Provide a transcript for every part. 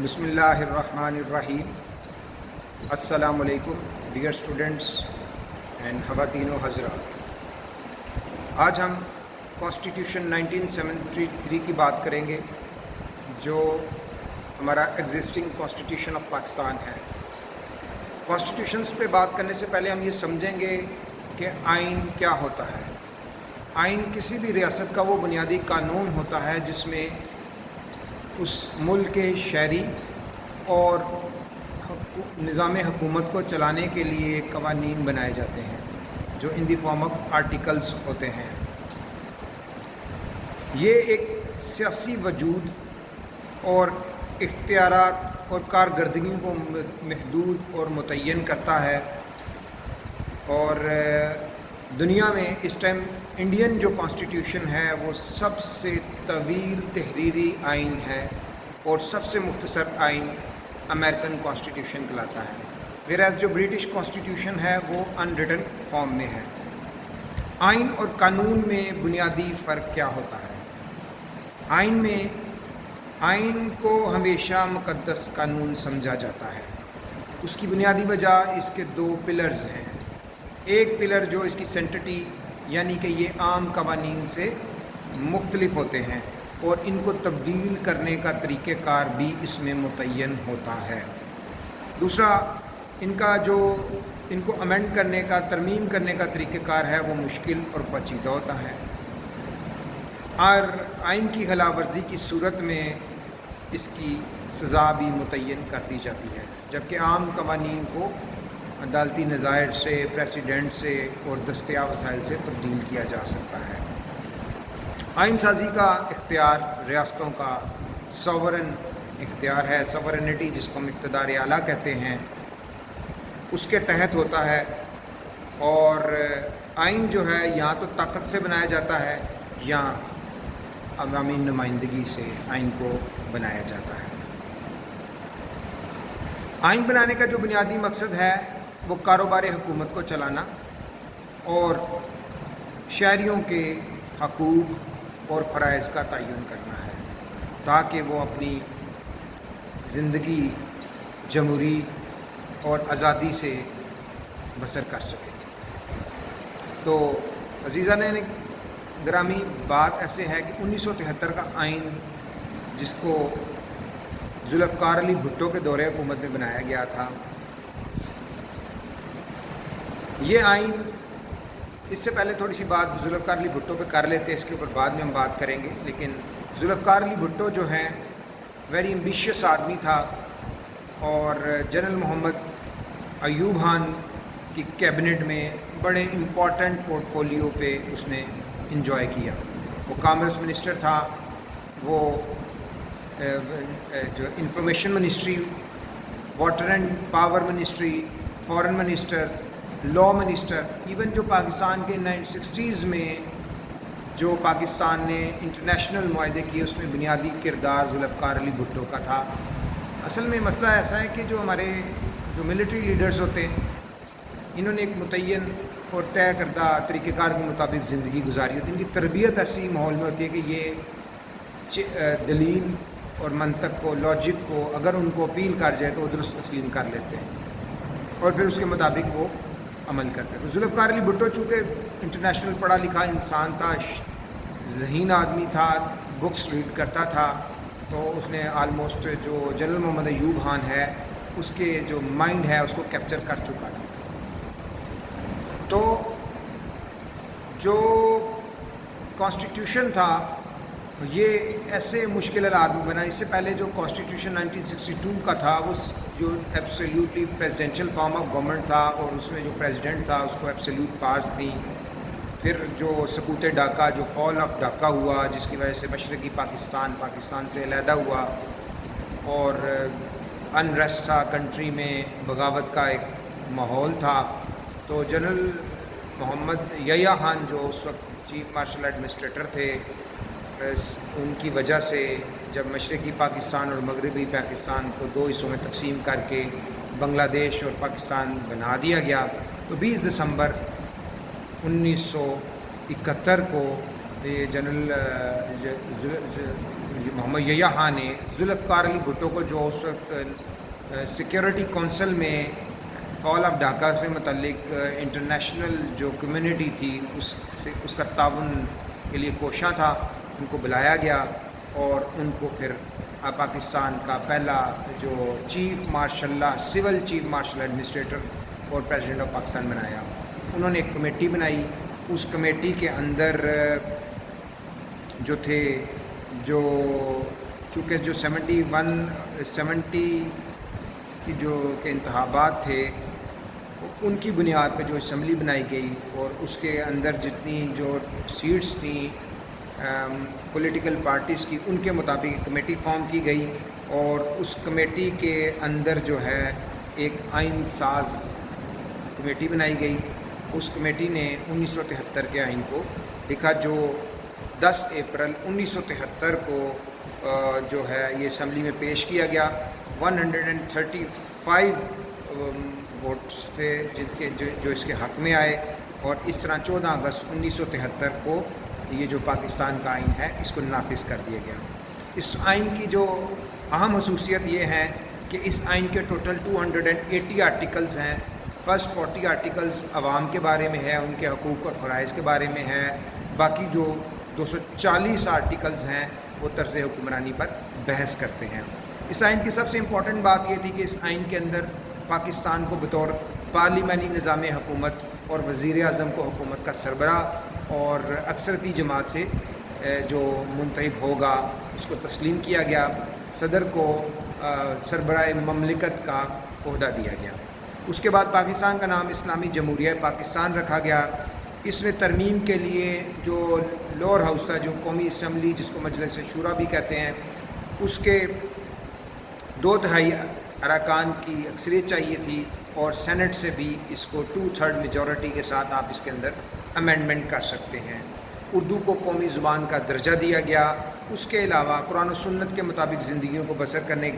بسم اللہ الرحمن الرحیم۔ السلام علیکم ڈیئر اسٹوڈنٹس اینڈ خواتین و حضرات۔ آج ہم کانسٹیٹیوشن 1973 کی بات کریں گے جو ہمارا ایگزسٹنگ کانسٹیٹیوشن آف پاکستان ہے۔ کانسٹیٹیوشنز پہ بات کرنے سے پہلے ہم یہ سمجھیں گے کہ آئین کیا ہوتا ہے۔ آئین کسی بھی ریاست کا وہ بنیادی قانون ہوتا ہے جس میں اس ملک کے شہری اور نظام حکومت کو چلانے کے لیے قوانین بنائے جاتے ہیں جو ان دی فارم آف آرٹیکلز ہوتے ہیں۔ یہ ایک سیاسی وجود اور اختیارات اور کارکردگی کو محدود اور متعین کرتا ہے، اور دنیا میں اس ٹائم انڈین جو کانسٹیٹیوشن ہے وہ سب سے طویل تحریری آئین ہے اور سب سے مختصر آئین امریکن کانسٹیٹیوشن کہلاتا ہے، ویراز جو برٹش کانسٹیٹیوشن ہے وہ ان ریٹن فارم میں ہے۔ آئین اور قانون میں بنیادی فرق کیا ہوتا ہے؟ آئین کو ہمیشہ مقدس قانون سمجھا جاتا ہے۔ اس کی بنیادی وجہ اس کے دو پلرز ہیں۔ ایک پلر جو اس کی سینٹٹی، یعنی کہ یہ عام قوانین سے مختلف ہوتے ہیں اور ان کو تبدیل کرنے کا طریقہ کار بھی اس میں متعین ہوتا ہے۔ دوسرا، ان کو امینڈ کرنے کا، ترمیم کرنے کا طریقہ کار ہے وہ مشکل اور پیچیدہ ہوتا ہے، اور آئین کی خلاف ورزی کی صورت میں اس کی سزا بھی متعین کر دی جاتی ہے، جبکہ عام قوانین کو عدالتی نظائر سے، پریسیڈنٹ سے اور دستیاب وسائل سے تبدیل کیا جا سکتا ہے۔ آئین سازی کا اختیار ریاستوں کا سوورن اختیار ہے، سوورنٹی جس کو ہم اقتدار اعلیٰ کہتے ہیں، اس کے تحت ہوتا ہے، اور آئین جو ہے یا تو طاقت سے بنایا جاتا ہے یا عوامی نمائندگی سے آئین کو بنایا جاتا ہے۔ آئین بنانے کا جو بنیادی مقصد ہے وہ کاروبار حکومت کو چلانا اور شہریوں کے حقوق اور فرائض کا تعین کرنا ہے تاکہ وہ اپنی زندگی جمہوری اور آزادی سے بسر کر سکیں۔ تو عزیزان گرامی، بات ایسے ہے کہ 1973 کا آئین، جس کو ذوالفقار علی بھٹو کے دور حکومت میں بنایا گیا تھا، یہ آئین، اس سے پہلے تھوڑی سی بات ذوالفقار علی بھٹو پہ کر لیتے ہیں، اس کے اوپر بعد میں ہم بات کریں گے، لیکن ذوالفقار علی بھٹو جو ہیں ویری ایمبیشیس آدمی تھا، اور جنرل محمد ایوب خان کی کیبنٹ میں بڑے امپورٹنٹ پورٹ فولیو پہ اس نے انجوائے کیا۔ وہ کامرس منسٹر تھا، وہ جو information ministry, water and power ministry, foreign minister, law minister, even جو پاکستان کے 1960s میں جو پاکستان نے انٹرنیشنل معاہدے کیے اس میں بنیادی کردار ذوالفقار علی بھٹو کا تھا۔ اصل میں مسئلہ ایسا ہے کہ جو ہمارے جو ملٹری لیڈرز ہوتے ہیں، انہوں نے ایک متعین اور طے کردہ طریقہ کار کے مطابق زندگی گزاری ہوتی ہے۔ ان کی تربیت ایسی ماحول میں ہوتی ہے کہ یہ دلیل اور منطق کو، لاجک کو اگر ان کو اپیل کر جائے تو وہ درست تسلیم کر لیتے ہیں اور پھر اس کے مطابق وہ عمل کرتے ہیں۔ تو ذوالفقار علی بھٹو چونکہ انٹرنیشنل پڑھا لکھا انسان تھا، ذہین آدمی تھا، بکس ریڈ کرتا تھا، تو اس نے آلموسٹ جو جنرل محمد ایوب خان ہے اس کے جو مائنڈ ہے اس کو کیپچر کر چکا تھا۔ تو جو کانسٹیٹیوشن تھا یہ ایسے مشکل حالات میں بنا۔ اس سے پہلے جو کانسٹیٹیوشن 1962 کا تھا وہ جو absolutely presidential form of government تھا، اور اس میں جو پریزیڈنٹ تھا اس کو ایبسلیوٹ پاورز تھیں۔ پھر جو سقوط ڈھاکہ، جو فال آف ڈھاکہ ہوا جس کی وجہ سے مشرقی پاکستان سے علیحدہ ہوا اور انریسٹ تھا کنٹری میں، بغاوت کا ایک ماحول تھا، تو جنرل محمد یحییٰ خان جو اس وقت چیف مارشل ایڈمنسٹریٹر تھے، ان کی وجہ سے جب مشرقی پاکستان اور مغربی پاکستان کو دو حصوں میں تقسیم کر کے بنگلہ دیش اور پاکستان بنا دیا گیا، تو 20 دسمبر 1971 کو یہ جنرل محمد یحییٰ خان نے ذوالفقار علی بھٹو کو جو اس وقت سیکیورٹی کونسل میں فال آف ڈھاکہ سے متعلق انٹرنیشنل جو کمیونٹی تھی اس کا تعاون کے لیے کوشاں تھا، ان کو بلایا گیا اور ان کو پھر پاکستان کا پہلا جو chief martial law civil chief martial administrator اور پریزیڈنٹ آف پاکستان بنایا۔ انہوں نے ایک کمیٹی بنائی، اس کمیٹی کے اندر جو تھے چونکہ جو 70 کی جو کہ انتخابات تھے ان کی بنیاد پہ جو اسمبلی بنائی گئی اور اس کے اندر جتنی جو سیٹس تھیں پولیٹیکل پارٹیز کی ان کے مطابق ایک کمیٹی فارم کی گئی اور اس کمیٹی کے اندر جو ہے ایک آئین ساز کمیٹی بنائی گئی۔ اس کمیٹی نے 1973 کے آئین کو لکھا جو 10 اپریل 1973 کو جو ہے یہ اسمبلی میں پیش کیا گیا۔ 135 ووٹس تھے جو اس کے حق میں آئے اور اس طرح 14 اگست 1973 کو یہ جو پاکستان کا آئین ہے اس کو نافذ کر دیا گیا۔ اس آئین کی جو اہم خصوصیت یہ ہے کہ اس آئین کے ٹوٹل 280 آرٹیکلز ہیں۔ فرسٹ 40 آرٹیکلز عوام کے بارے میں ہے، ان کے حقوق اور فرائض کے بارے میں ہے، باقی جو 240 آرٹیکلز ہیں وہ طرز حکمرانی پر بحث کرتے ہیں۔ اس آئین کی سب سے امپورٹنٹ بات یہ تھی کہ اس آئین کے اندر پاکستان کو بطور پارلیمانی نظام حکومت اور وزیر اعظم کو حکومت کا سربراہ اور اکثرتی جماعت سے جو منتخب ہوگا اس کو تسلیم کیا گیا۔ صدر کو سربراہ مملکت کا عہدہ دیا گیا۔ اس کے بعد پاکستان کا نام اسلامی جمہوریہ پاکستان رکھا گیا۔ اس میں ترمیم کے لیے جو لوور ہاؤس تھا، جو قومی اسمبلی جس کو مجلس شورا بھی کہتے ہیں، اس کے 2/3 اراکان کی اکثریت چاہیے تھی اور سینٹ سے بھی اس کو 2/3 میجورٹی کے ساتھ آپ اس کے اندر امینڈمنٹ کر سکتے ہیں۔ اردو کو قومی زبان کا درجہ دیا گیا۔ اس کے علاوہ قرآن و سنت کے مطابق زندگیوں کو بسر کرنے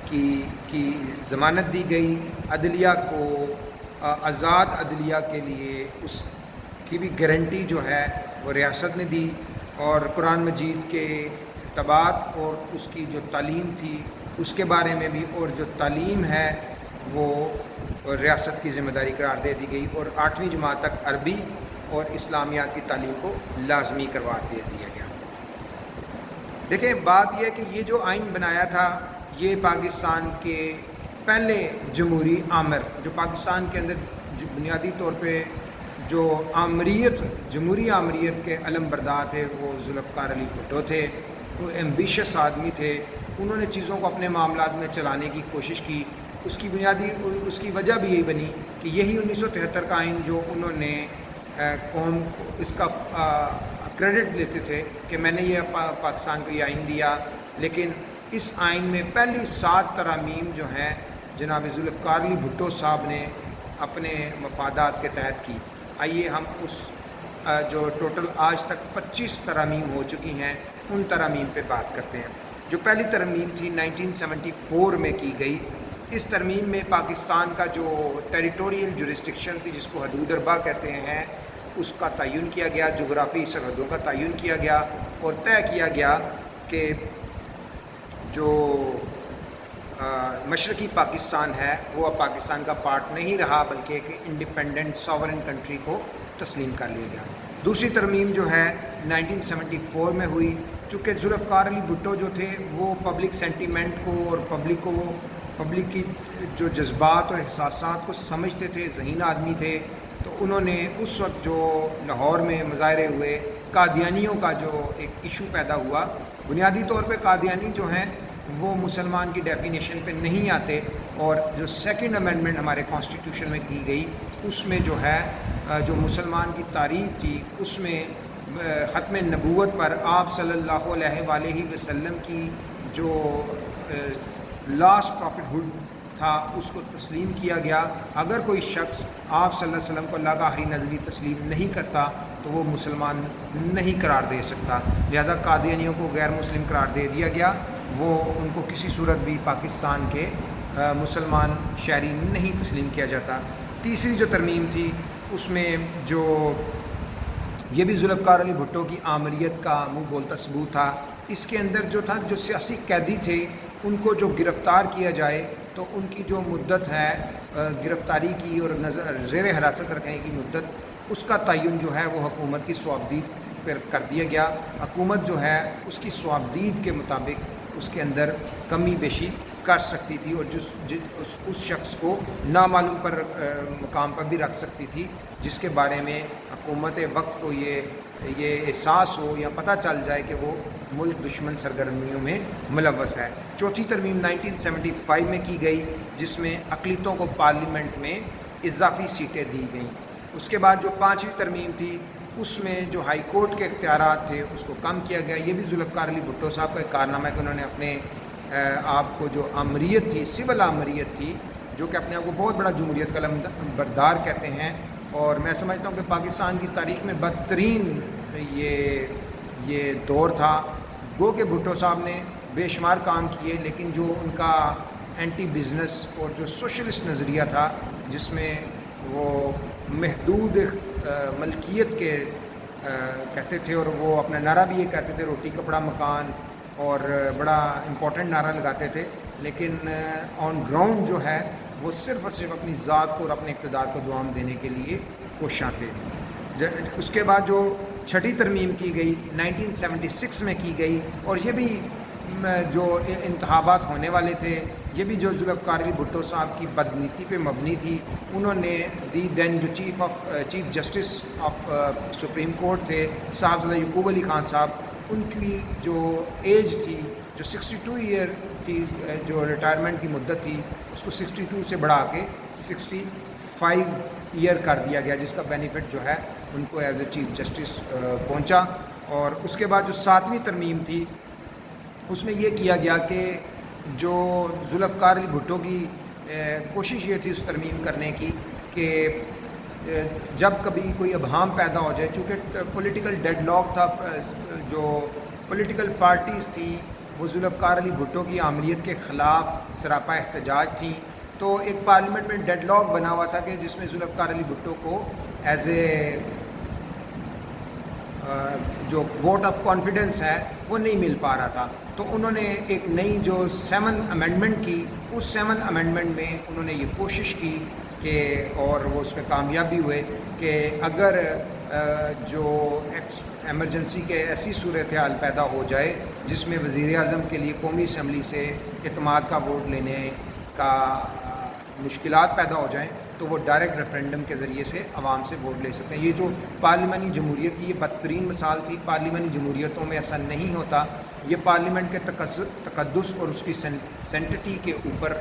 کی ضمانت دی گئی۔ عدلیہ کو آزاد عدلیہ کے لیے اس کی بھی گارنٹی جو ہے وہ ریاست نے دی اور قرآن مجید کے طباعت اور اس کی جو تعلیم تھی اس کے بارے میں بھی، اور جو تعلیم ہے وہ ریاست کی ذمہ داری قرار دے دی گئی اور 8ویں جماعت تک عربی اور اسلامیات کی تعلیم کو لازمی قرار دے دیا گیا۔ دیکھیں بات یہ ہے کہ یہ جو آئین بنایا تھا یہ پاکستان کے پہلے جمہوری آمر، جو پاکستان کے اندر بنیادی طور پہ جو جمہوری آمریت کے علم بردار تھے وہ ذوالفقار علی بھٹو تھے۔ وہ ایمبیشس آدمی تھے، انہوں نے چیزوں کو اپنے معاملات میں چلانے کی کوشش کی۔ اس کی وجہ بھی یہی بنی کہ یہی 1973 کا آئین جو انہوں نے قوم کو اس کا کریڈٹ لیتے تھے کہ میں نے یہ پاکستان کو یہ آئین دیا، لیکن اس آئین میں پہلی 7 ترامیم جو ہیں جناب ذوالفقار علی بھٹو صاحب نے اپنے مفادات کے تحت کی۔ آئیے ہم اس جو ٹوٹل آج تک 25 ترامیم ہو چکی ہیں ان ترامیم پہ بات کرتے ہیں۔ جو پہلی ترمیم تھی 1974 میں کی گئی۔ اس ترمیم میں پاکستان کا جو ٹیریٹوریل جورسڈکشن تھی جس کو حدود اربع کہتے ہیں اس کا تعین کیا گیا، جغرافی سرحدوں کا تعین کیا گیا اور طے کیا گیا کہ جو مشرقی پاکستان ہے وہ اب پاکستان کا پارٹ نہیں رہا بلکہ ایک انڈیپینڈنٹ ساورن کنٹری کو تسلیم کر لیا گیا۔ دوسری ترمیم جو ہے 1974 میں ہوئی۔ چونکہ ذوالفقار علی بھٹو جو تھے وہ پبلک سینٹیمنٹ کو اور پبلک کی جو جذبات اور احساسات کو سمجھتے تھے، ذہین آدمی تھے، تو انہوں نے اس وقت جو لاہور میں مظاہرے ہوئے قادیانیوں کا جو ایک ایشو پیدا ہوا، بنیادی طور پہ قادیانی جو ہیں وہ مسلمان کی ڈیفینیشن پہ نہیں آتے، اور جو سیکنڈ امینڈمنٹ ہمارے کانسٹیٹیوشن میں کی گئی اس میں جو ہے جو مسلمان کی تعریف تھی اس میں ختم نبوت پر آپ صلی اللہ علیہ وآلہ وسلم کی جو لاسٹ پروفٹ ہوڈ تھا اس کو تسلیم کیا گیا۔ اگر کوئی شخص آپ صلی اللہ علیہ وسلم کو اللہ کا آخری نبی تسلیم نہیں کرتا تو وہ مسلمان نہیں قرار دے سکتا، لہذا قادیانیوں کو غیر مسلم قرار دے دیا گیا، وہ ان کو کسی صورت بھی پاکستان کے مسلمان شہری نہیں تسلیم کیا جاتا۔ تیسری جو ترمیم تھی اس میں جو یہ بھی ذوالفقار علی بھٹو کی آمریت کا منہ بولتا ثبوت تھا اس کے اندر جو تھا جو سیاسی قیدی تھے ان کو جو گرفتار کیا جائے تو ان کی جو مدت ہے گرفتاری کی اور زیر حراست رکھنے کی مدت، اس کا تعین جو ہے وہ حکومت کی صوابدید پر کر دیا گیا۔ حکومت جو ہے اس کی صوابدید کے مطابق اس کے اندر کمی بیشی کر سکتی تھی اور اس شخص کو نامعلوم پر مقام پر بھی رکھ سکتی تھی جس کے بارے میں حکومت وقت کو یہ احساس ہو یا پتہ چل جائے کہ وہ ملک دشمن سرگرمیوں میں ملوث ہے۔ چوتھی ترمیم 1975 میں کی گئی جس میں اقلیتوں کو پارلیمنٹ میں اضافی سیٹیں دی گئیں۔ اس کے بعد جو پانچویں ترمیم تھی اس میں جو ہائی کورٹ کے اختیارات تھے اس کو کم کیا گیا۔ یہ بھی ذوالفقار علی بھٹو صاحب کا ایک کارنامہ ہے کہ انہوں نے اپنے آپ کو جو آمریت تھی، سول آمریت تھی، جو کہ اپنے آپ کو بہت بڑا جمہوریت کا علمبردار کہتے ہیں، اور میں سمجھتا ہوں کہ پاکستان کی تاریخ میں بدترین یہ دور تھا۔ گو کہ بھٹو صاحب نے بے شمار کام کیے، لیکن جو ان کا اینٹی بزنس اور جو سوشلسٹ نظریہ تھا جس میں وہ محدود ملکیت کے کہتے تھے، اور وہ اپنا نعرہ بھی یہ کہتے تھے روٹی کپڑا مکان، اور بڑا امپورٹنٹ نعرہ لگاتے تھے، لیکن آن گراؤنڈ جو ہے وہ صرف اور صرف اپنی ذات کو اور اپنے اقتدار کو دوام دینے کے لیے کوشاں تھے۔ اس کے بعد جو چھٹی ترمیم کی گئی 1976 میں کی گئی، اور یہ بھی جو انتخابات ہونے والے تھے، یہ بھی جو ذوالفقار علی بھٹو صاحب کی بدنیتی پہ مبنی تھی۔ انہوں نے دین جو chief justice of supreme court تھے صاحبزادہ یعقوب علی خان صاحب، ان کی جو ایج تھی جو 62 ایئر تھی، جو ریٹائرمنٹ کی مدت تھی اس کو 62 سے بڑھا کے 65 ایئر کر دیا گیا، جس کا بینیفٹ جو ہے ان کو ایز اے چیف جسٹس پہنچا۔ اور اس کے بعد جو ساتویں ترمیم تھی اس میں یہ کیا گیا کہ جو ذوالفقار علی بھٹو کی کوشش یہ تھی اس ترمیم کرنے کی کہ جب کبھی کوئی ابہام پیدا ہو جائے، چونکہ پولیٹیکل ڈیڈ لاک تھا، جو پولیٹیکل پارٹیز تھیں وہ ذوالفقار علی بھٹو کی آمریت کے خلاف سراپا احتجاج تھیں، تو ایک پارلیمنٹ میں ڈیڈ لاک بنا ہوا تھا کہ جس میں ذوالفقار علی بھٹو کو ایز اے جو ووٹ آف کانفیڈنس ہے وہ نہیں مل پا رہا تھا، تو انہوں نے ایک نئی جو 7 امینڈمنٹ کی، اس 7 امینڈمنٹ میں انہوں نے یہ کوشش کی کہ، اور وہ اس میں کامیاب بھی ہوئے کہ اگر جو ایمرجنسی کے ایسی صورتحال پیدا ہو جائے جس میں وزیر اعظم کے لیے قومی اسمبلی سے اعتماد کا ووٹ لینے کا مشکلات پیدا ہو جائیں تو وہ ڈائریکٹ ریفرینڈم کے ذریعے سے عوام سے ووٹ لے سکتے ہیں۔ یہ جو پارلیمانی جمہوریت کی یہ بدترین مثال تھی، پارلیمانی جمہوریتوں میں ایسا نہیں ہوتا۔ یہ پارلیمنٹ کے تقدس اور اس کی سینٹٹی کے اوپر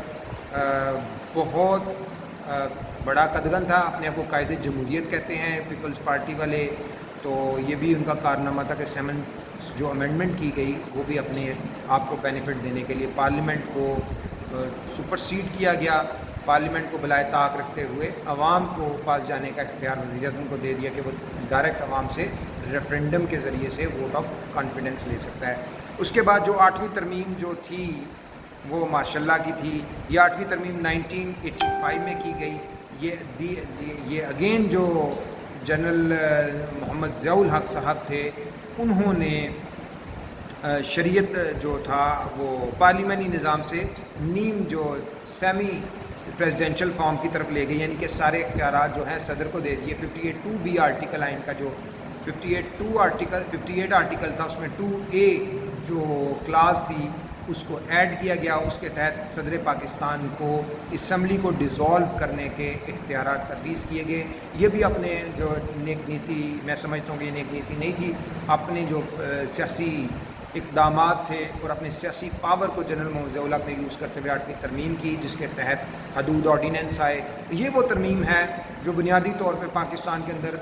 بہت بڑا قدغن تھا۔ اپنے آپ کو قائد جمہوریت کہتے ہیں پیپلز پارٹی والے، تو یہ بھی ان کا کارنامہ تھا کہ 7 جو امینڈمنٹ کی گئی وہ بھی اپنے آپ کو بینیفٹ دینے کے لیے پارلیمنٹ کو سپرسیڈ کیا گیا، پارلیمنٹ کو بلائے طاق رکھتے ہوئے عوام کو پاس جانے کا اختیار وزیر اعظم کو دے دیا کہ وہ ڈائریکٹ عوام سے ریفرینڈم کے ذریعے سے ووٹ آف کانفیڈنس لے سکتا ہے۔ اس کے بعد جو 8ویں ترمیم جو تھی وہ ماشاء اللہ کی تھی۔ یہ 8ویں ترمیم 1985 میں کی گئی۔ یہ اگین جو جنرل محمد ضیاء الحق صاحب تھے، انہوں نے شریعت جو تھا وہ پارلیمانی نظام سے نیم جو سیمی پریزیڈینشل فارم کی طرف لے گئی، یعنی کہ سارے اختیارات جو ہیں صدر کو دے دیے۔ 58(2)B آرٹیکل آئین کا جو 58 آرٹیکل تھا اس میں 2A جو کلاس تھی اس کو ایڈ کیا گیا، اس کے تحت صدر پاکستان کو اسمبلی کو ڈیزالو کرنے کے اختیارات تفویض کیے گئے۔ یہ بھی اپنے جو نیک نیتی، میں سمجھتا ہوں کہ یہ نیک نیتی نہیں تھی، اپنے جو سیاسی اقدامات تھے اور اپنے سیاسی پاور کو جنرل محمد ضیاء الحق نے یوز کرتے ہوئے 8ویں ترمیم کی، جس کے تحت حدود آرڈیننس آئے۔ یہ وہ ترمیم ہے جو بنیادی طور پہ پاکستان کے اندر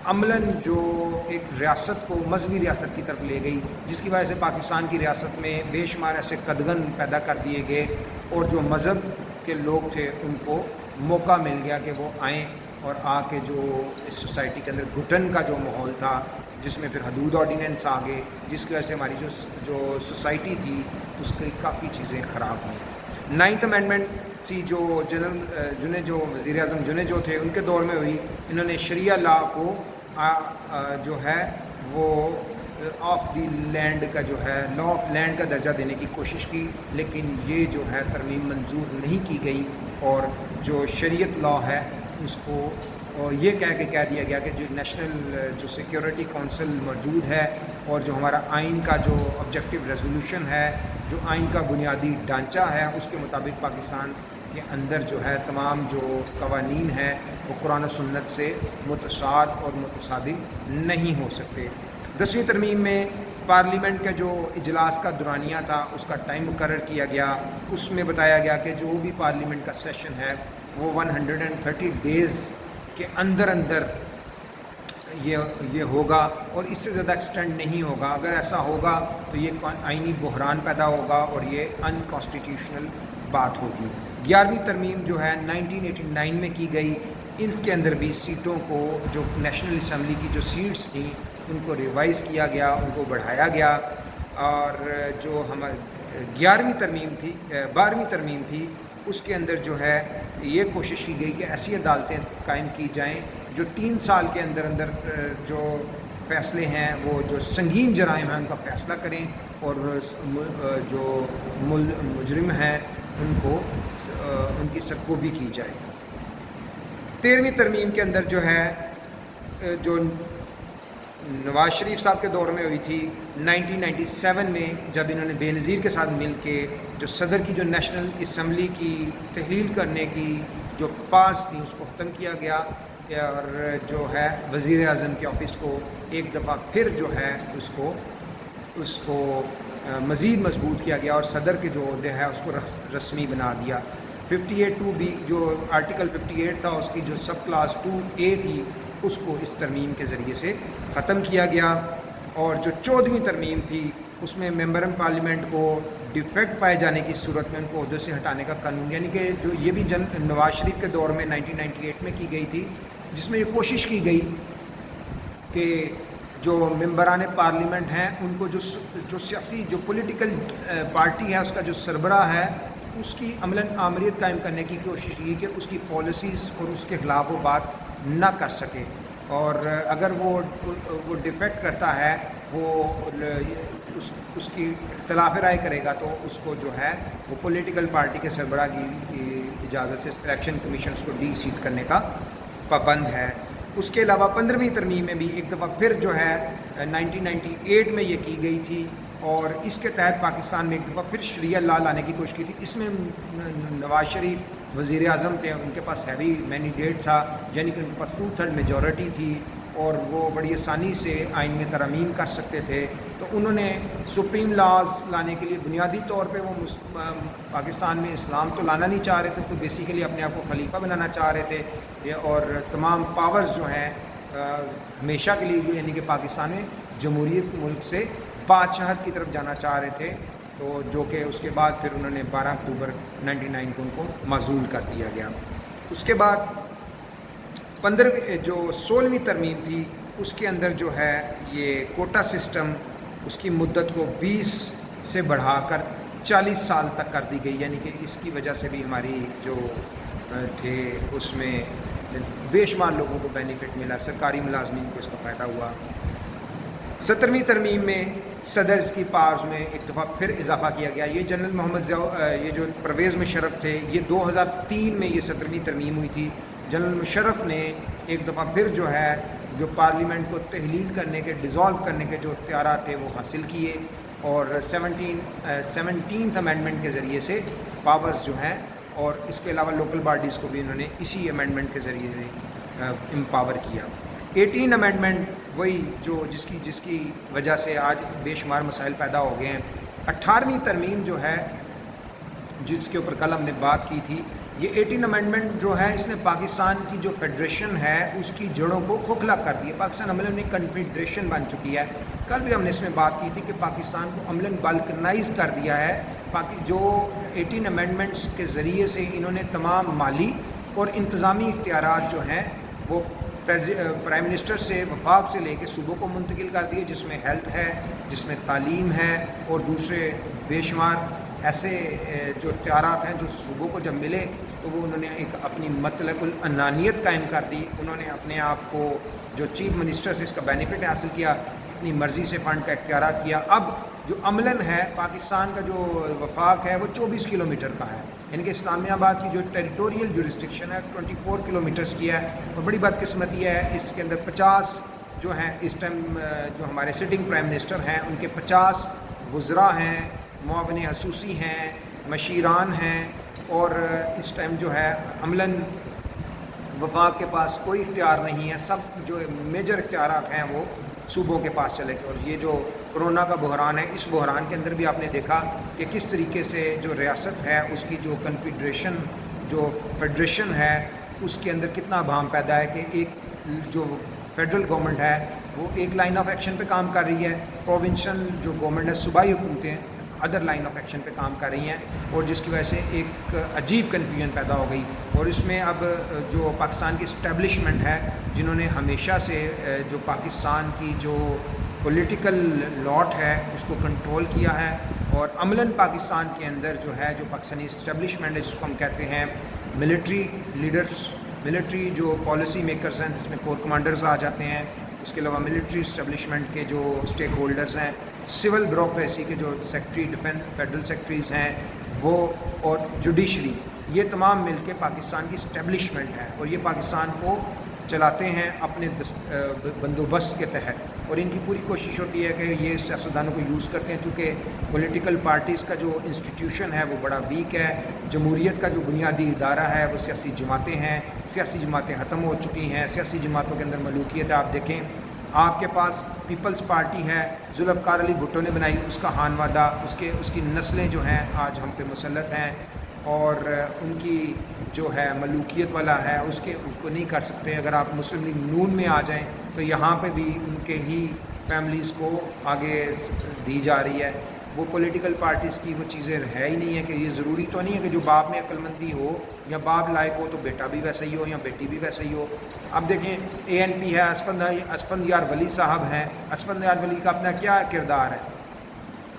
عملاً جو ایک ریاست کو مذہبی ریاست کی طرف لے گئی، جس کی وجہ سے پاکستان کی ریاست میں بے شمار ایسے قدغن پیدا کر دیے گئے، اور جو مذہب کے لوگ تھے ان کو موقع مل گیا کہ وہ آئیں اور آ کے جو اس سوسائٹی کے اندر گھٹن کا جو ماحول تھا، جس میں پھر حدود آرڈیننس آ گئے، جس کی وجہ سے ہماری جو سوسائٹی تھی اس کی کافی چیزیں خراب ہوئیں۔ 9th امینڈمنٹ تھی جو جنہیں جو وزیر اعظم جنہیں جو تھے ان کے دور میں ہوئی۔ انہوں نے شریعہ لا کو جو ہے وہ آف دی لینڈ کا جو ہے لا آف لینڈ کا درجہ دینے کی کوشش کی، لیکن یہ جو ہے ترمیم منظور نہیں کی گئی، اور جو شریعت لا ہے اس کو یہ کہہ دیا گیا کہ جو نیشنل جو سیکیورٹی کونسل موجود ہے اور جو ہمارا آئین کا جو آبجیکٹیو ریزولوشن ہے، جو آئین کا بنیادی ڈھانچہ ہے، اس کے مطابق پاکستان کے اندر جو ہے تمام جو قوانین ہیں وہ قرآن و سنت سے متصاد اور متصادم نہیں ہو سکتے۔ 10ویں ترمیم میں پارلیمنٹ کا جو اجلاس کا دورانیہ تھا اس کا ٹائم مقرر کیا گیا، اس میں بتایا گیا کہ جو بھی پارلیمنٹ کا سیشن ہے وہ 130 ڈیز کے اندر یہ ہوگا، اور اس سے زیادہ ایکسٹینڈ نہیں ہوگا۔ اگر ایسا ہوگا تو یہ آئینی بحران پیدا ہوگا اور یہ انکانسٹیٹیوشنل بات ہوگی۔ 11ویں ترمیم جو ہے 1989 میں کی گئی، اس کے اندر بھی سیٹوں کو، جو نیشنل اسمبلی کی جو سیٹس تھیں ان کو ریوائز کیا گیا، ان کو بڑھایا گیا، اور جو ہماری 12ویں ترمیم تھی اس کے اندر جو ہے یہ کوشش کی گئی کہ ایسی عدالتیں قائم کی جائیں جو 3 سال کے اندر جو فیصلے ہیں وہ جو سنگین جرائم ہیں ان کا فیصلہ کریں، اور جو مجرم ہیں ان کی سرکوبی کی جائے۔ 13ویں ترمیم کے اندر جو ہے جو نواز شریف صاحب کے دور میں ہوئی تھی 1997 میں، جب انہوں نے بے نظیر کے ساتھ مل کے جو صدر کی جو نیشنل اسمبلی کی تحلیل کرنے کی جو پارس تھیں اس کو ختم کیا گیا، اور جو ہے وزیر اعظم کے آفس کو ایک دفعہ پھر جو ہے اس کو مزید مضبوط کیا گیا، اور صدر کے جو عہدے ہے اس کو رسمی بنا دیا۔ 58(2) بھی جو آرٹیکل 58 تھا اس کی جو سب کلاس 2A تھی اس کو اس ترمیم کے ذریعے سے ختم کیا گیا۔ اور جو 14ویں ترمیم تھی اس میں ممبران پارلیمنٹ کو ڈیفیکٹ پائے جانے کی صورت میں ان کو عہدے سے ہٹانے کا قانون، یعنی کہ جو یہ بھی نواز شریف کے دور میں 1998 میں کی گئی تھی، جس میں یہ کوشش کی گئی کہ جو ممبران پارلیمنٹ ہیں ان کو جو سیاسی جو پولیٹیکل پارٹی ہے اس کا جو سربراہ ہے اس کی عملاً آمریت قائم کرنے کی کوشش کی کہ اس کی پالیسیز اور اس کے خلاف وہ بات نہ کر سکے، اور اگر وہ ڈیفیکٹ کرتا ہے، وہ اس کی اختلاف رائے کرے گا تو اس کو جو ہے وہ پولیٹیکل پارٹی کے سربراہ کی اجازت سے الیکشن کمیشن اس کو ڈی سیٹ کرنے کا پابند ہے۔ اس کے علاوہ 15ویں ترمیم میں بھی ایک دفعہ پھر جو ہے 1998 میں یہ کی گئی تھی، اور اس کے تحت پاکستان میں ایک دفعہ پھر شریعہ لا لانے کی کوشش کی تھی۔ اس میں نواز شریف وزیر اعظم تھے، ان کے پاس ہیوی مینڈیٹ تھا، یعنی کہ ان کے پاس 2/3 میجورٹی تھی، اور وہ بڑی آسانی سے آئین میں ترامیم کر سکتے تھے۔ تو انہوں نے سپریم لاز لانے کے لیے بنیادی طور پہ وہ پاکستان میں اسلام تو لانا نہیں چاہ رہے تھے، تو بیسیکلی اپنے آپ کو خلیفہ بنانا چاہ رہے تھے، اور تمام پاورز جو ہیں ہمیشہ کے لیے، یعنی کہ پاکستان میں جمہوریت ملک سے بادشاہت کی طرف جانا چاہ رہے تھے، تو جو کہ اس کے بعد پھر انہوں نے 12 اکتوبر 1999 کو ان کو معزول کر دیا گیا۔ اس کے بعد 16ویں ترمیم تھی اس کے اندر جو ہے یہ کوٹا سسٹم، اس کی مدت کو 20 سے بڑھا کر 40 سال تک کر دی گئی، یعنی کہ اس کی وجہ سے بھی ہماری جو تھے اس میں بے شمار لوگوں کو بینیفٹ ملا، سرکاری ملازمین کو اس کا فائدہ ہوا۔ 17ویں ترمیم میں صدر کی پاورز میں ایک دفعہ پھر اضافہ کیا گیا۔ یہ جنرل محمد یہ جو پرویز مشرف تھے، یہ 2003 میں یہ 17ویں ترمیم ہوئی تھی۔ جنرل مشرف نے ایک دفعہ پھر جو ہے جو پارلیمنٹ کو تحلیل کرنے کے، ڈیزالو کرنے کے جو اختیارات تھے وہ حاصل کیے، اور 17th امینڈمنٹ کے ذریعے سے پاورز جو ہیں، اور اس کے علاوہ لوکل باڈیز کو بھی انہوں نے اسی امینڈمنٹ کے ذریعے سے امپاور کیا۔ 18 امینڈمنٹ وہی جو جس کی وجہ سے آج بے شمار مسائل پیدا ہو گئے ہیں۔ 18ویں ترمیم جو ہے جس کے اوپر کل ہم نے بات کی تھی، یہ 18 امینڈمنٹ جو ہے اس نے پاکستان کی جو فیڈریشن ہے اس کی جڑوں کو کھوکھلا کر دیا۔ پاکستان عملاً ایک کنفیڈریشن بن چکی ہے۔ کل بھی ہم نے اس میں بات کی تھی کہ پاکستان کو عملاً بالکنائز کر دیا ہے۔ جو 18 امینڈمنٹس کے ذریعے سے انہوں نے تمام مالی اور انتظامی اختیارات جو ہیں وہ پرائم منسٹر سے، وفاق سے لے کے صوبوں کو منتقل کر دیے، جس میں ہیلتھ ہے، جس میں تعلیم ہے، اور دوسرے بے شمار ایسے جو اختیارات ہیں جو صوبوں کو جب ملے تو وہ انہوں نے ایک اپنی مطلق العنانیت قائم کر دی۔ انہوں نے اپنے آپ کو جو چیف منسٹر سے اس کا بینیفٹ حاصل کیا، اپنی مرضی سے فنڈ کا اختیارات کیا. اب جو عملاً ہے پاکستان کا جو وفاق ہے وہ 24 کلومیٹر کا ہے، یعنی کہ اسلامی آباد کی جو ٹیریٹوریل جورسڈکشن ہے 24 کلومیٹرز کی ہے. اور بڑی بدقسمتی ہے اس کے اندر 50 جو ہیں اس ٹائم جو ہمارے سٹنگ پرائم منسٹر ہیں ان کے 50 وزراء ہیں، معاون خصوصی ہیں، مشیران ہیں، اور اس ٹائم جو ہے عملاً وفاق کے پاس کوئی اختیار نہیں ہے. سب جو میجر اختیارات ہیں وہ صوبوں کے پاس چلے گئے. اور یہ جو کرونا کا بحران ہے، اس بحران کے اندر بھی آپ نے دیکھا کہ کس طریقے سے جو ریاست ہے اس کی جو کنفیڈریشن جو فیڈریشن ہے اس کے اندر کتنا ابہام پیدا ہے کہ ایک جو فیڈرل گورنمنٹ ہے وہ ایک لائن آف ایکشن پہ کام کر رہی ہے، پروونشل جو گورنمنٹ ہے صوبائی حکومتیں ادر لائن آف ایکشن پہ کام کر رہی ہیں، اور جس کی وجہ سے ایک عجیب کنفیوژن پیدا ہو گئی. اور اس میں اب جو پاکستان کی اسٹیبلشمنٹ ہے جنہوں نے ہمیشہ سے جو پاکستان کی جو پولیٹیکل لاٹ ہے اس کو کنٹرول کیا ہے، اور عملاً پاکستان کے اندر جو ہے جو پاکستانی اسٹیبلشمنٹ ہے جس کو ہم کہتے ہیں ملٹری لیڈرز، ملٹری جو پالیسی میکرز ہیں جس میں کور کمانڈرز آ جاتے ہیں، اس کے علاوہ ملٹری اسٹیبلشمنٹ کے جو اسٹیک ہولڈرز ہیں، سول بیوروکریسی کے جو سیکٹری ڈیفینس فیڈرل سیکٹریز ہیں وہ، اور جوڈیشری، یہ تمام مل کے پاکستان کی اسٹیبلشمنٹ ہے. اور یہ پاکستان کو چلاتے ہیں اپنے بندوبست کے تحت. اور ان کی پوری کوشش ہوتی ہے کہ یہ سیاستدانوں کو یوز کرتے ہیں، چونکہ پولیٹیکل پارٹیز کا جو انسٹیٹیوشن ہے وہ بڑا ویک ہے. جمہوریت کا جو بنیادی ادارہ ہے وہ سیاسی جماعتیں ہیں. سیاسی جماعتیں ختم ہو چکی ہیں، سیاسی جماعتوں کے اندر ملوکیت ہے. آپ دیکھیں آپ کے پاس پیپلز پارٹی ہے، ذوالفقار علی بھٹو نے بنائی، اس کا خانوادہ، اس کی نسلیں جو ہیں آج ہم پہ مسلط ہیں، اور ان کی جو ہے ملوکیت والا ہے اس کو نہیں کر سکتے. اگر آپ مسلم لیگ نون میں آ جائیں تو یہاں پہ بھی ان کے ہی فیملیز کو آگے دی جا رہی ہے. وہ پولیٹیکل پارٹیز کی وہ چیزیں ہے ہی نہیں ہے کہ یہ ضروری تو نہیں ہے کہ جو باپ میں عقل مندی ہو یا باپ لائق ہو تو بیٹا بھی ویسا ہی ہو یا بیٹی بھی ویسا ہی ہو. اب دیکھیں اے این پی ہے، اسفندیار ولی صاحب ہیں. اسفندیار ولی کا اپنا کیا کردار ہے؟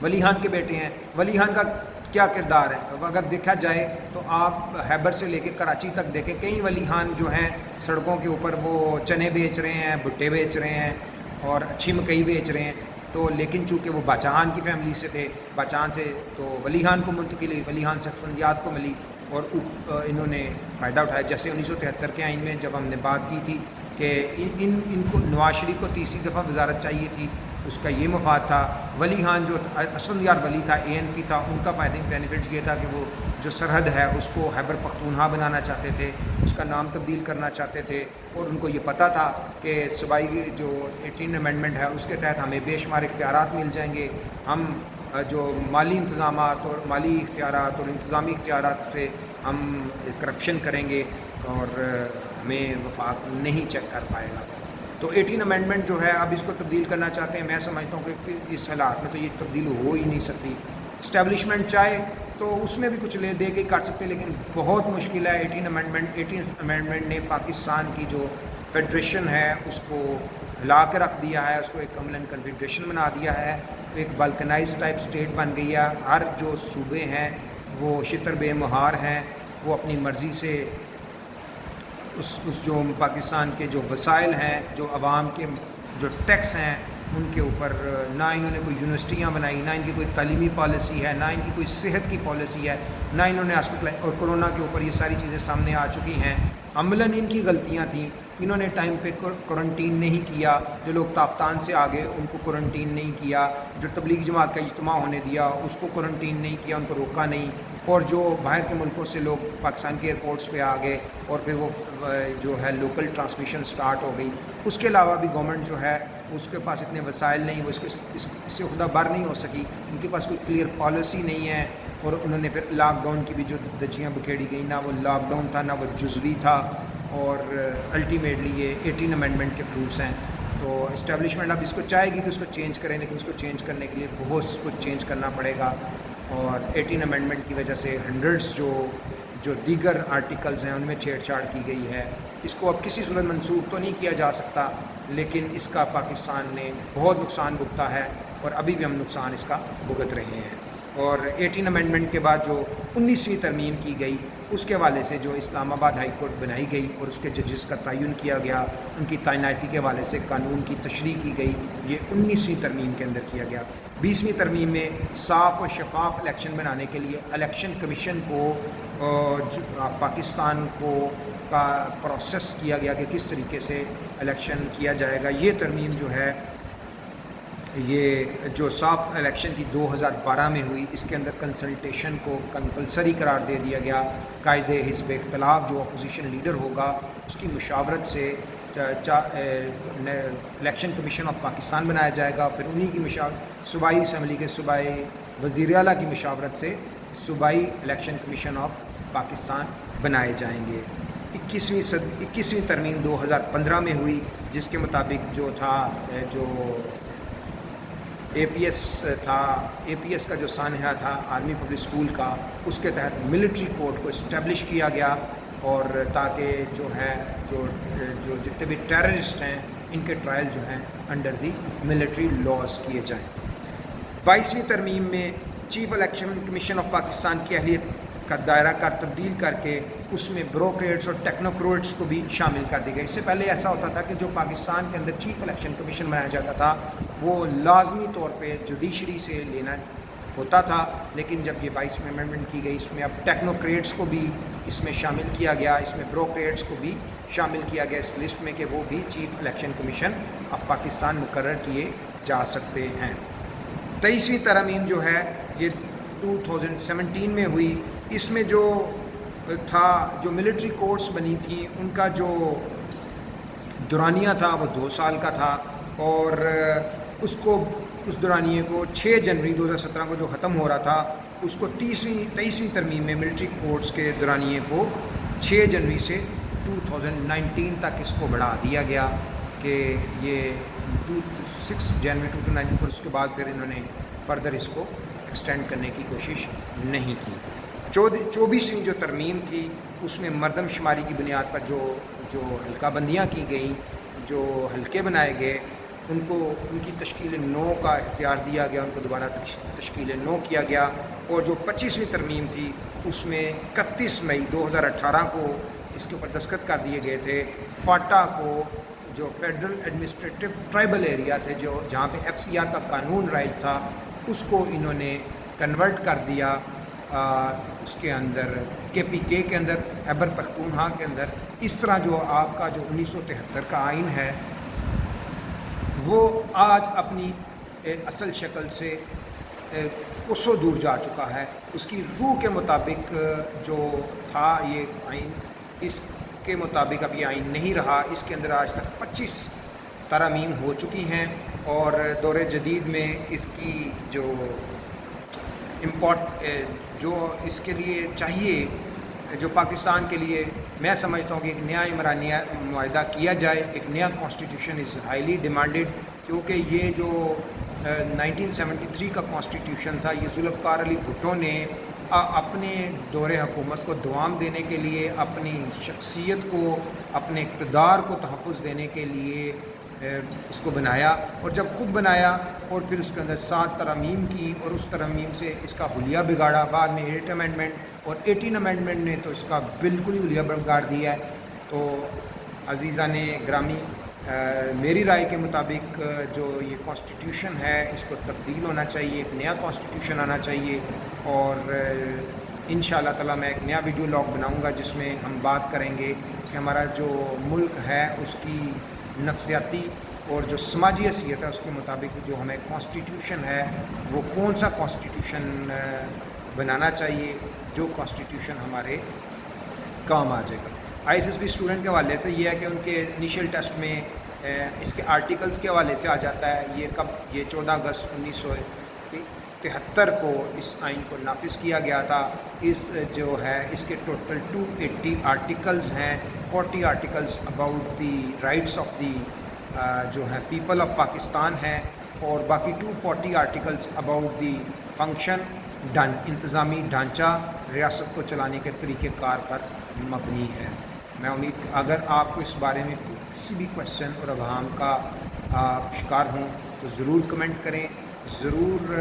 ولی خان کے بیٹے ہیں. ولی خان کا کیا کردار ہے؟ اگر دیکھا جائے تو آپ خیبر سے لے کے کراچی تک دیکھیں، کئی ولی خان جو ہیں سڑکوں کے اوپر وہ چنے بیچ رہے ہیں، بھٹے بیچ رہے ہیں اور اچھی مکئی بیچ رہے ہیں. تو لیکن چونکہ وہ باچان کی فیملی سے تھے، باچان سے تو ولی خان کو منتقل ہوئی، ولی خان سے اسفندیات کو ملی، اور انہوں نے فائدہ اٹھایا. جیسے 1973 کے آئین میں جب ہم نے بات کی تھی کہ ان کو نواز شریف کو تیسری دفعہ وزارت چاہیے تھی، اس کا یہ مفاد تھا. ولی خان جو اسفندیار ولی تھا، اے این پی تھا، ان کا فائدہ بینیفٹ یہ تھا کہ وہ جو سرحد ہے اس کو خیبر پختونخوا بنانا چاہتے تھے، اس کا نام تبدیل کرنا چاہتے تھے. اور ان کو یہ پتہ تھا کہ صوبائی جو 18 امینڈمنٹ ہے اس کے تحت ہمیں بے شمار اختیارات مل جائیں گے، ہم جو مالی انتظامات اور مالی اختیارات اور انتظامی اختیارات سے ہم کرپشن کریں گے اور ہمیں وفاق نہیں چیک کر پائے گا. تو 18 امینڈمنٹ جو ہے اب اس کو تبدیل کرنا چاہتے ہیں. میں سمجھتا ہوں کہ پھر اس حالات میں تو یہ تبدیل ہو ہی نہیں سکتی. اسٹیبلشمنٹ چاہے تو اس میں بھی کچھ لے دے کے کر سکتے، لیکن بہت مشکل ہے. 18 امینڈمنٹ نے پاکستان کی جو فیڈریشن ہے اس کو ہلا کے رکھ دیا ہے، اس کو ایک عملاً کنفیڈریشن بنا دیا ہے، ایک بالکنائز ٹائپ اسٹیٹ بن گئی ہے. ہر جو صوبے ہیں وہ شتر بے مہار ہیں، وہ اپنی مرضی سے اس جو پاکستان کے جو وسائل ہیں، جو عوام کے جو ٹیکس ہیں ان کے اوپر نہ انہوں نے کوئی یونیورسٹیاں بنائی، نہ ان کی کوئی تعلیمی پالیسی ہے، نہ ان کی کوئی صحت کی پالیسی ہے، نہ انہوں نے ہاسپٹل. اور کرونا کے اوپر یہ ساری چیزیں سامنے آ چکی ہیں. عملاً ان کی غلطیاں تھیں، انہوں نے ٹائم پہ کوارنٹین نہیں کیا. جو لوگ تافتان سے آگے ان کو کوارنٹین نہیں کیا، جو تبلیغ جماعت کا اجتماع ہونے دیا اس کو کوارنٹین نہیں کیا، ان کو روکا نہیں. اور جو باہر کے ملکوں سے لوگ پاکستان کے ایئرپورٹس پہ آ گئے اور پھر وہ جو ہے لوکل ٹرانسمیشن سٹارٹ ہو گئی. اس کے علاوہ بھی گورنمنٹ جو ہے اس کے پاس اتنے وسائل نہیں، وہ اس سے خدا بر نہیں ہو سکی. ان کے پاس کوئی کلیئر پالیسی نہیں ہے، اور انہوں نے پھر لاک ڈاؤن کی بھی جو دجیاں بکھیڑی گئی، نہ وہ لاک ڈاؤن تھا نہ وہ جزوی تھا، اور الٹیمیٹلی یہ 18 امینڈمنٹ کے فروٹس ہیں. تو اسٹیبلشمنٹ اب اس کو چاہے گی کہ اس کو چینج کریں، لیکن اس کو چینج کرنے کے لیے بہت کچھ چینج کرنا پڑے گا. اور 18 امینڈمنٹ کی وجہ سے ہنڈریڈس جو دیگر آرٹیکلز ہیں ان میں چھیڑ چھاڑ کی گئی ہے. اس کو اب کسی صورت منسوخ تو نہیں کیا جا سکتا، لیکن اس کا پاکستان نے بہت نقصان بھگتا ہے، اور ابھی بھی ہم نقصان اس کا بھگت رہے ہیں. اور 18 امینڈمنٹ کے بعد جو 19ویں ترمیم کی گئی اس کے حوالے سے جو اسلام آباد ہائی کورٹ بنائی گئی اور اس کے ججز کا تعین کیا گیا، ان کی تعیناتی کے حوالے سے قانون کی تشریح کی گئی، یہ 19ویں ترمیم کے اندر کیا گیا۔ 20ویں ترمیم میں صاف و شفاف الیکشن بنانے کے لیے الیکشن کمیشن کو پاکستان کو کا پروسیس کیا گیا کہ کس طریقے سے الیکشن کیا جائے گا۔ یہ ترمیم جو ہے یہ جو صاف الیکشن کی 2012 میں ہوئی، اس کے اندر کنسلٹیشن کو کمپلسری قرار دے دیا گیا۔ قائد حزب اختلاف جو اپوزیشن لیڈر ہوگا اس کی مشاورت سے الیکشن کمیشن آف پاکستان بنایا جائے گا، پھر انہی کی مشاورت صوبائی اسمبلی کے صوبائی وزیر اعلیٰ کی مشاورت سے صوبائی الیکشن کمیشن آف پاکستان بنائے جائیں گے۔ 21ویں ترمیم 2015 میں ہوئی، جس کے مطابق جو تھا جو اے پی ایس کا جو سانحہ تھا آرمی پبلک اسکول کا، اس کے تحت ملٹری کورٹ کو اسٹیبلش کیا گیا، اور تاکہ جو ہے جو جتنے بھی ٹیررسٹ ہیں ان کے ٹرائل جو ہیں انڈر دی ملٹری لاز کیے جائیں۔ 22ویں ترمیم میں chief election commission of Pakistan کی اہلیت کا دائرہ کار تبدیل کر کے اس میں بیوروکریٹس اور ٹیکنوکریٹس کو بھی شامل کر دی گئی۔ اس سے پہلے ایسا ہوتا تھا کہ جو پاکستان کے اندر چیف الیکشن کمیشن بنایا جاتا تھا وہ لازمی طور پہ جوڈیشری سے لینا ہوتا تھا، لیکن جب یہ 22ویں امینڈمنٹ کی گئی اس میں اب ٹیکنوکریٹس کو بھی اس میں شامل کیا گیا، اس میں بیوروکریٹس کو بھی شامل کیا گیا اس لسٹ میں کہ وہ بھی chief election commission of Pakistan مقرر کیے جا سکتے ہیں۔ 23ویں ترمیم جو ہے یہ 2017 میں ہوئی، اس میں جو تھا جو ملٹری کورٹس بنی تھیں ان کا جو دورانیہ تھا وہ 2 سال کا تھا، اور اس دورانیے کو 6 جنوری 2017 کو جو ختم ہو رہا تھا اس کو 23ویں ترمیم میں ملٹری کورٹس کے دورانیے کو 6 جنوری سے 2019 تک اس کو بڑھا دیا گیا کہ یہ 6 جنوری 2019 پر، اس کے بعد پھر انہوں نے فردر اس کو ایکسٹینڈ کرنے کی کوشش نہیں کی۔ 24ویں جو ترمیم تھی اس میں مردم شماری کی بنیاد پر جو حلقہ بندیاں کی گئیں، جو حلقے بنائے گئے، ان کی تشکیل نو کا اختیار دیا گیا، ان کو دوبارہ تشکیل نو کیا گیا۔ اور جو 25ویں ترمیم تھی اس میں 31 مئی 2018 کو اس کے اوپر دستخط کر دیے گئے تھے۔ فاٹا کو جو فیڈرل ایڈمنسٹریٹو ٹرائبل ایریا تھے جہاں پہ FCR کا قانون رائج تھا، اس کو انہوں نے کنورٹ کر دیا اس کے اندر KPK کے اندر، خیبر پختونخوا کے اندر۔ اس طرح جو آپ کا جو 1973 کا آئین ہے وہ آج اپنی اصل شکل سے کوسوں دور جا چکا ہے۔ اس کی روح کے مطابق جو تھا یہ آئین، اس کے مطابق اب یہ آئین نہیں رہا۔ اس کے اندر آج تک 25 ترامیم ہو چکی ہیں، اور دور جدید میں اس کی جو جو اس کے لیے چاہیے، جو پاکستان کے لیے میں سمجھتا ہوں کہ ایک نیا عمرانی معاہدہ کیا جائے، ایک نیا کانسٹیٹیوشن از ہائیلی ڈیمانڈڈ، کیونکہ یہ جو 1973 کا کانسٹیٹیوشن تھا یہ ذوالفقار علی بھٹو نے اپنے دور حکومت کو دوام دینے کے لیے، اپنی شخصیت کو، اپنے اقتدار کو تحفظ دینے کے لیے اس کو بنایا، اور جب خود بنایا اور پھر اس کے اندر 7 ترامیم کی، اور اس ترامیم سے اس کا حلیہ بگاڑا۔ بعد میں 8 امینڈمنٹ اور 18 امینڈمنٹ نے تو اس کا بالکل ہی حلیہ بگاڑ دیا ہے۔ تو عزیزان گرامی، میری رائے کے مطابق جو یہ کانسٹیٹیوشن ہے اس کو تبدیل ہونا چاہیے، ایک نیا کانسٹیٹیوشن آنا چاہیے، اور انشاءاللہ تعالی میں ایک نیا ویڈیو لاگ بناؤں گا جس میں ہم بات کریں گے کہ ہمارا جو ملک ہے اس کی نفسیاتی اور جو سماجی حیثیت ہے اس کے مطابق جو ہمیں کانسٹیٹیوشن ہے وہ کون سا کانسٹیٹیوشن بنانا چاہیے جو کانسٹیٹیوشن ہمارے کام آ جائے گا۔ ISSB اسٹوڈنٹ کے حوالے سے یہ ہے کہ ان کے انیشیل ٹیسٹ میں اس کے آرٹیکلز کے حوالے سے آ جاتا ہے۔ یہ 14 اگست 1973 کو اس آئین کو نافذ کیا گیا تھا۔ اس کے ٹوٹل 280 آرٹیکلز ہیں، 40 articles about the rights of the جو ہے پیپل آف پاکستان ہیں، اور باقی 240 آرٹیکلز اباؤٹ دی فنکشن انتظامی ڈھانچہ ریاست کو چلانے کے طریقہ کار پر مبنی ہے۔ میں امید اگر آپ کو اس بارے میں کسی بھی کوشچن اور ابہام کا شکار ہوں تو ضرور کمنٹ کریں۔ ضرور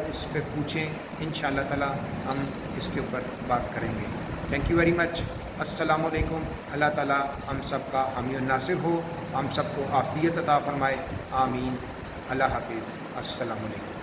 اس پہ پوچھیں، انشاءاللہ تعالی ہم اس کے اوپر بات کریں گے۔ Thank you very much. السلام علیکم۔ اللہ تعالی ہم سب کا حامی و ناصر ہو، ہم سب کو عافیت عطا فرمائے، آمین۔ اللہ حافظ، السلام علیکم۔